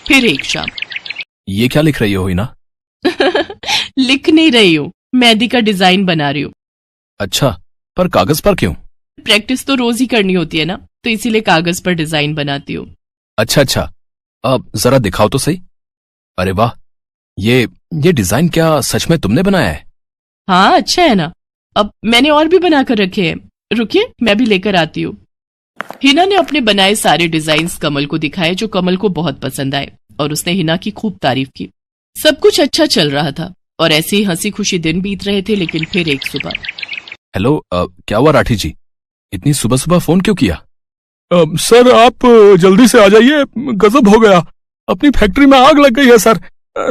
फिर एक शाम। ये क्या लिख रही हो हिना? लिख नहीं रही हूँ, मेहंदी का डिजाइन बना रही हूँ। अच्छा, पर कागज पर क्यों? प्रैक्टिस तो रोज ही करनी होती है ना, तो इसीलिए कागज पर डिजाइन बनाती हूँ। अच्छा, अब जरा दिखाओ तो सही। अरे वाह, ये डिजाइन क्या सच में तुमने बनाया है? हाँ, अच्छा है ना। अब मैंने और भी बनाकर रखे हैं, रुकिए मैं भी लेकर आती हूँ। हिना ने अपने बनाए सारे डिजाइन्स कमल को दिखाए, जो कमल को बहुत पसंद आए और उसने हिना की खूब तारीफ की। सब कुछ अच्छा चल रहा था और ऐसे ही हंसी खुशी दिन बीत रहे थे। लेकिन फिर एक सुबह। हेलो, क्या हुआ राठी जी, इतनी सुबह सुबह फोन क्यों किया? सर आप जल्दी से आ जाइए, गजब हो गया, अपनी फैक्ट्री में आग लग गई है सर।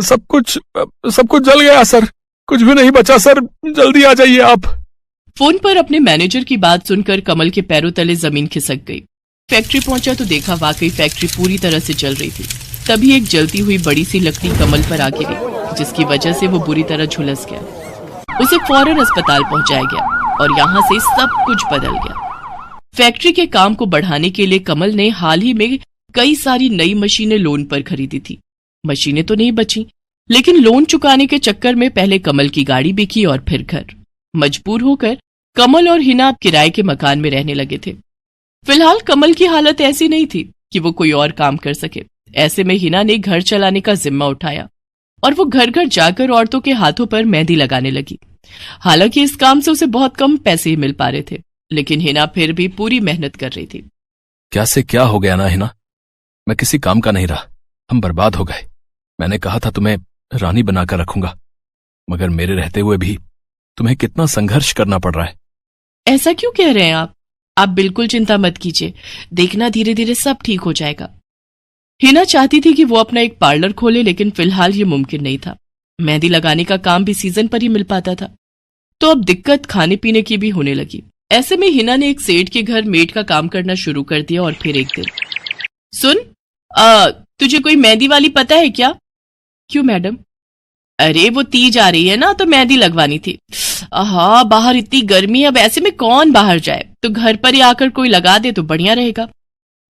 सब कुछ जल गया सर, कुछ भी नहीं बचा सर, जल्दी आ जाइए आप। फोन पर अपने मैनेजर की बात सुनकर कमल के पैरों तले जमीन खिसक गई। फैक्ट्री पहुंचा तो देखा वाकई फैक्ट्री पूरी तरह से जल रही थी। तभी एक जलती हुई बड़ी सी लकड़ी कमल पर आ गिरी, जिसकी वजह से वो बुरी तरह झुलस गया। उसे फौरन अस्पताल पहुंचाया गया और यहाँ से सब कुछ बदल गया। फैक्ट्री के काम को बढ़ाने के लिए कमल ने हाल ही में कई सारी नई मशीनें लोन पर खरीदी थी। मशीनें तो नहीं बची, लेकिन लोन चुकाने के चक्कर में पहले कमल की गाड़ी बिकी और फिर घर। मजबूर होकर कमल और हिना अब किराए के मकान में रहने लगे थे। फिलहाल कमल की हालत ऐसी नहीं थी कि वो कोई और काम कर सके। ऐसे में हिना ने घर चलाने का जिम्मा उठाया और वो घर घर जाकर औरतों के हाथों पर मेहंदी लगाने लगी। हालांकि इस काम से उसे बहुत कम पैसे ही मिल पा रहे थे, लेकिन हिना फिर भी पूरी मेहनत कर रही थी। क्या से क्या हो गया ना हिना, मैं किसी काम का नहीं रहा, हम बर्बाद हो गए। मैंने कहा था तुम्हें रानी बनाकर रखूंगा, मगर मेरे रहते हुए भी तुम्हें कितना संघर्ष करना पड़ रहा है। ऐसा क्यों कह रहे हैं आप बिल्कुल चिंता मत कीजिए, देखना धीरे धीरे सब ठीक हो जाएगा। हिना चाहती थी कि वो अपना एक पार्लर खोले, लेकिन फिलहाल ये मुमकिन नहीं था। मेहंदी लगाने का काम भी सीजन पर ही मिल पाता था, तो अब दिक्कत खाने पीने की भी होने लगी। ऐसे में हिना ने एक सेठ के घर मेड का काम करना शुरू कर दिया और फिर एक दिन, सुन, तुझे कोई मेहंदी वाली पता है क्या? क्यों मैडम? अरे वो तीज आ रही है ना, तो मेहंदी लगवानी थी। हाँ, बाहर इतनी गर्मी है, अब ऐसे में कौन बाहर जाए, तो घर पर ही आकर कोई लगा दे तो बढ़िया रहेगा।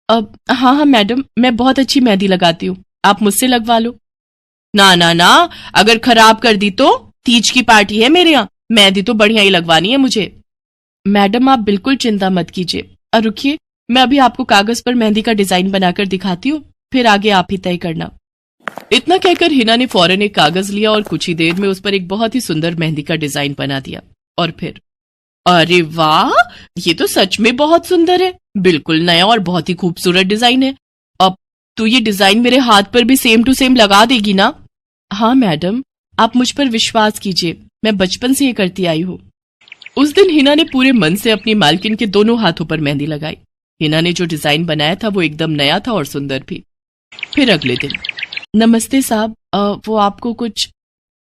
अब हाँ मैडम, मैं बहुत अच्छी मेहंदी लगाती हूँ, आप मुझसे लगवा लो। ना, अगर खराब कर दी तो? तीज की पार्टी है मेरे यहाँ, मेहंदी तो बढ़िया ही लगवानी है मुझे। मैडम आप बिल्कुल चिंता मत कीजिए, रुकिए मैं अभी आपको कागज पर मेहंदी का डिजाइन बनाकर दिखाती हूँ, फिर आगे आप ही तय करना। इतना कहकर हिना ने फौरन एक कागज लिया और कुछ ही देर में उस पर एक बहुत ही सुंदर मेहंदी का डिजाइन बना दिया। और फिर, अरे वाह, ये तो सच में बहुत सुंदर है, बिल्कुल नया और बहुत ही खूबसूरत डिजाइन है। अब तो ये डिजाइन मेरे हाथ पर भी सेम टू सेम लगा देगी ना? हाँ मैडम, आप मुझ पर विश्वास कीजिए, मैं बचपन से ये करती आई हूँ। उस दिन हिना ने पूरे मन से अपनी मालकिन के दोनों हाथों पर मेहंदी लगाई। हिना ने जो डिजाइन बनाया था वो एकदम नया था और सुंदर भी। फिर अगले दिन, नमस्ते साहब, वो आपको कुछ?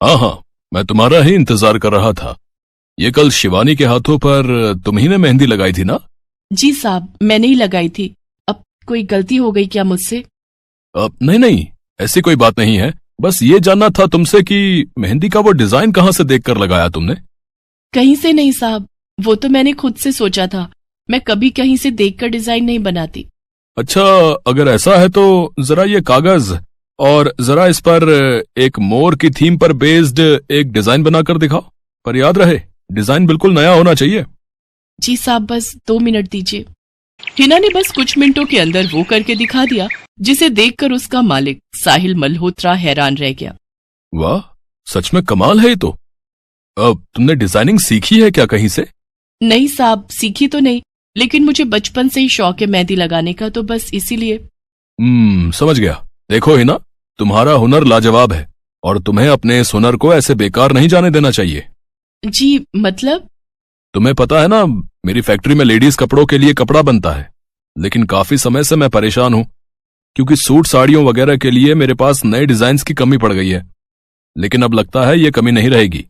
हाँ, मैं तुम्हारा ही इंतजार कर रहा था। ये कल शिवानी के हाथों पर तुम ही ने मेहंदी लगाई थी ना? जी साहब, मैंने ही लगाई थी। अब कोई गलती हो गई क्या मुझसे? नहीं, ऐसी कोई बात नहीं है, बस ये जानना था तुमसे कि मेहंदी का वो डिजाइन कहाँ से देखकर लगाया तुमने? कहीं से नहीं साहब, वो तो मैंने खुद से सोचा था, मैं कभी कहीं से देखकर डिजाइन नहीं बनाती। अच्छा, अगर ऐसा है तो जरा ये कागज और जरा इस पर एक मोर की थीम पर बेस्ड एक डिजाइन बनाकर दिखाओ, पर याद रहे डिजाइन बिल्कुल नया होना चाहिए। जी साहब, बस 2 मिनट दीजिए। हिना ने बस कुछ मिनटों के अंदर वो करके दिखा दिया, जिसे देखकर उसका मालिक साहिल मल्होत्रा हैरान रह गया। वाह, सच में कमाल है ये तो। अब तुमने डिजाइनिंग सीखी है क्या कहीं से? नहीं साहब, सीखी तो नहीं, लेकिन मुझे बचपन से ही शौक है मेहंदी लगाने का, तो बस इसीलिए। समझ गया। देखो हिना, तुम्हारा हुनर लाजवाब है और तुम्हें अपने इस हुनर को ऐसे बेकार नहीं जाने देना चाहिए। जी मतलब? तुम्हें पता है ना, मेरी फैक्ट्री में लेडीज कपड़ों के लिए कपड़ा बनता है, लेकिन काफी समय से मैं परेशान हूं क्योंकि सूट साड़ियों वगैरह के लिए मेरे पास नए डिजाइन की कमी पड़ गई है। लेकिन अब लगता है ये कमी नहीं रहेगी।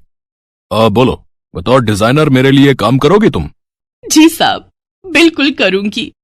बोलो, बतौर डिजाइनर मेरे लिए काम करोगी तुम? जी साहब, बिल्कुल करूंगी,